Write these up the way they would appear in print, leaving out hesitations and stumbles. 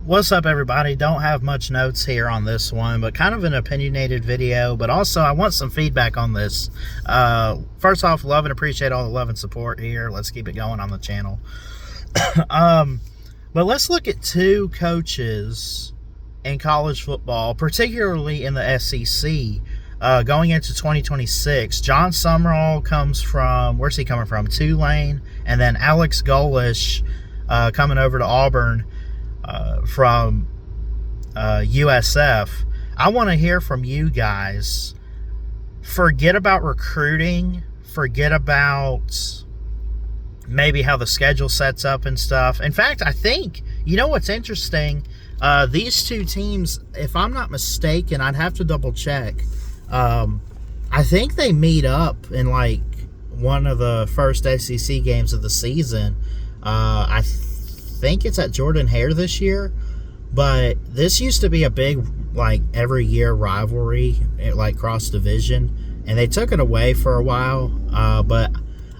What's up, everybody? Don't have much notes here on this one, but kind of an opinionated video, but also I want some feedback on this. First off, love and appreciate all the love and support here. Let's keep it going on the channel. But let's look at two coaches in college football, particularly in the SEC, going into 2026. John Sumrall comes from, where's he coming from? Tulane. And then Alex Golesh coming over to Auburn from USF. I want to hear from you guys. Forget about recruiting. Forget about maybe how the schedule sets up and stuff. In fact, I think, you know what's interesting? These two teams, if I'm not mistaken, I'd have to double check. I think they meet up in like one of the first SEC games of the season. I think it's at Jordan-Hare this year, but this used to be a big, like, every year rivalry, like cross division, and they took it away for a while, but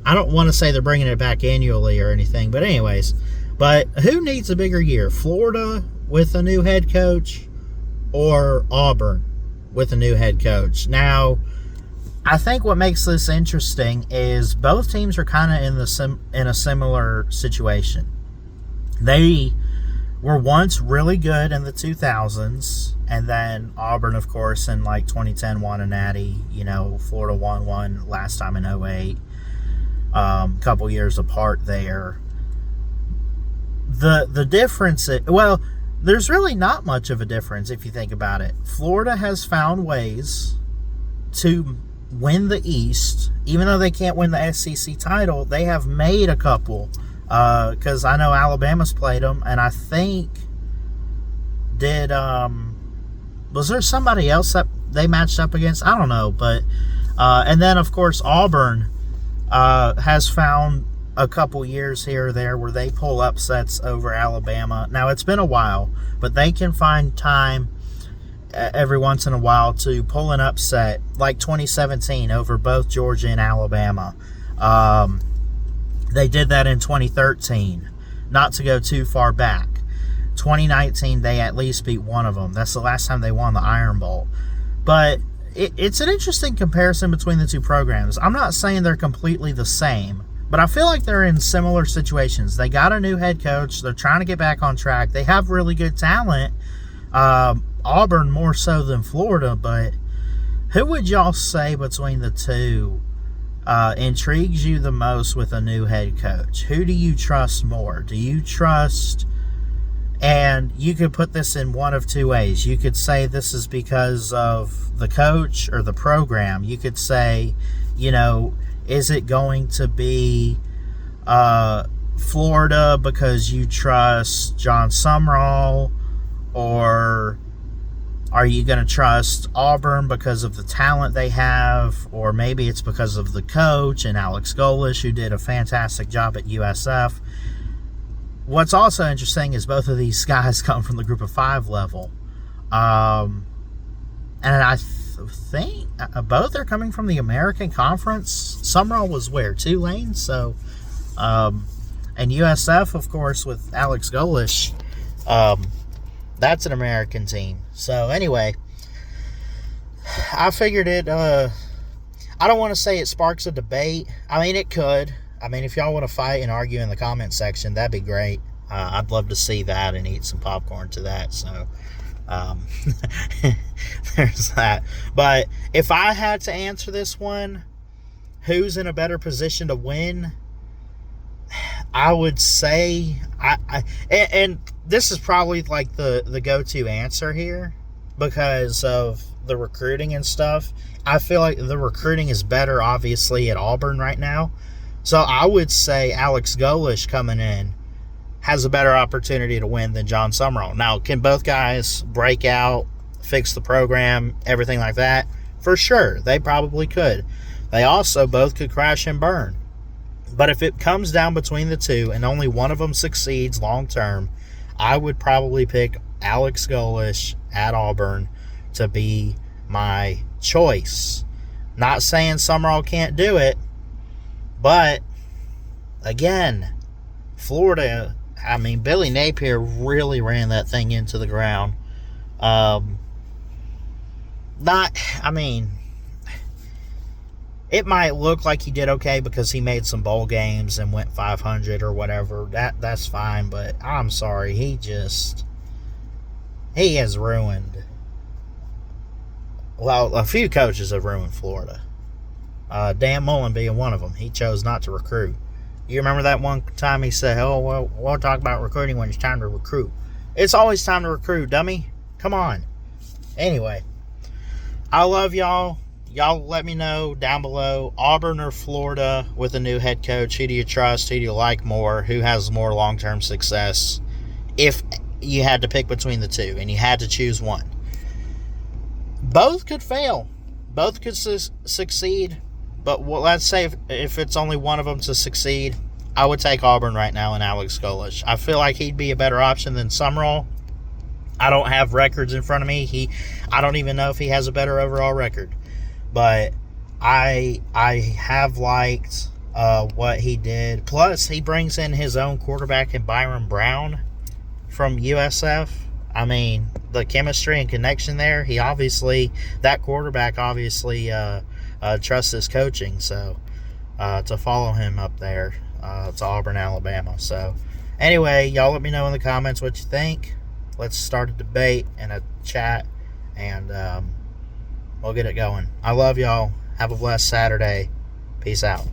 I don't want to say they're bringing it back annually or anything, but anyways, but who needs a bigger year, Florida with a new head coach or Auburn with a new head coach? Now, I think what makes this interesting is both teams are kind of in a similar situation. They were once really good in the 2000s, and then Auburn, of course, in like 2010 won a natty. You know, Florida won one last time in 2008. Couple years apart there. The difference, well, there's really not much of a difference if you think about it. Florida has found ways to win the East. Even though they can't win the SEC title, they have made a couple. Because I know Alabama's played them, and I think was there somebody else that they matched up against? I don't know, but and then of course Auburn has found a couple years here or there where they pull upsets over Alabama. Now it's been a while, but they can find time every once in a while to pull an upset, like 2017 over both Georgia and Alabama. They did that in 2013, not to go too far back. 2019, they at least beat one of them. That's the last time they won the Iron Bowl. But it's an interesting comparison between the two programs. I'm not saying they're completely the same, but I feel like they're in similar situations. They got a new head coach. They're trying to get back on track. They have really good talent. Auburn more so than Florida, but who would y'all say between the two intrigues you the most with a new head coach? Who do you trust more? Do you trust, and you could put this in one of two ways. You could say this is because of the coach or the program. You could say, you know, is it going to be Florida because you trust John Sumrall, or are you going to trust Auburn because of the talent they have? Or maybe it's because of the coach and Alex Golesh, who did a fantastic job at USF. What's also interesting is both of these guys come from the group of five level. And I think both are coming from the American Conference. Sumrall was where? Tulane? So, and USF, of course, with Alex Golesh, that's an American team. So anyway, I figured it, I don't want to say it sparks a debate. I mean, it could. I mean, if y'all want to fight and argue in the comment section, that'd be great. I'd love to see that and eat some popcorn to that. So there's that. But if I had to answer this one, who's in a better position to win? I would say, and this is probably like the go-to answer here because of the recruiting and stuff. I feel like the recruiting is better, obviously, at Auburn right now. So I would say Alex Golesh coming in has a better opportunity to win than John Sumrall. Now, can both guys break out, fix the program, everything like that? For sure, they probably could. They also both could crash and burn. But if it comes down between the two and only one of them succeeds long term, I would probably pick Alex Golesh at Auburn to be my choice. Not saying Sumrall can't do it, but again, Florida I mean, Billy Napier really ran that thing into the ground. I mean, it might look like he did okay because he made some bowl games and went 500 or whatever. That's fine, but I'm sorry. He has ruined. Well, a few coaches have ruined Florida. Dan Mullen being one of them. He chose not to recruit. You remember that one time he said, "Oh, well, we'll talk about recruiting when it's time to recruit." It's always time to recruit, dummy. Come on. Anyway, I love y'all. Y'all let me know down below, Auburn or Florida with a new head coach. Who do you trust? Who do you like more? Who has more long-term success? If you had to pick between the two and you had to choose one. Both could fail. Both could succeed. But let's say if it's only one of them to succeed, I would take Auburn right now and Alex Golesh. I feel like he'd be a better option than Sumrall. I don't have records in front of me. I don't even know if he has a better overall record. But I have liked what he did. Plus, he brings in his own quarterback in Byron Brown from USF. I mean, the chemistry and connection there. That quarterback obviously trusts his coaching. So to follow him up there to Auburn, Alabama. So anyway, y'all let me know in the comments what you think. Let's start a debate and a chat, and we'll get it going. I love y'all. Have a blessed Saturday. Peace out.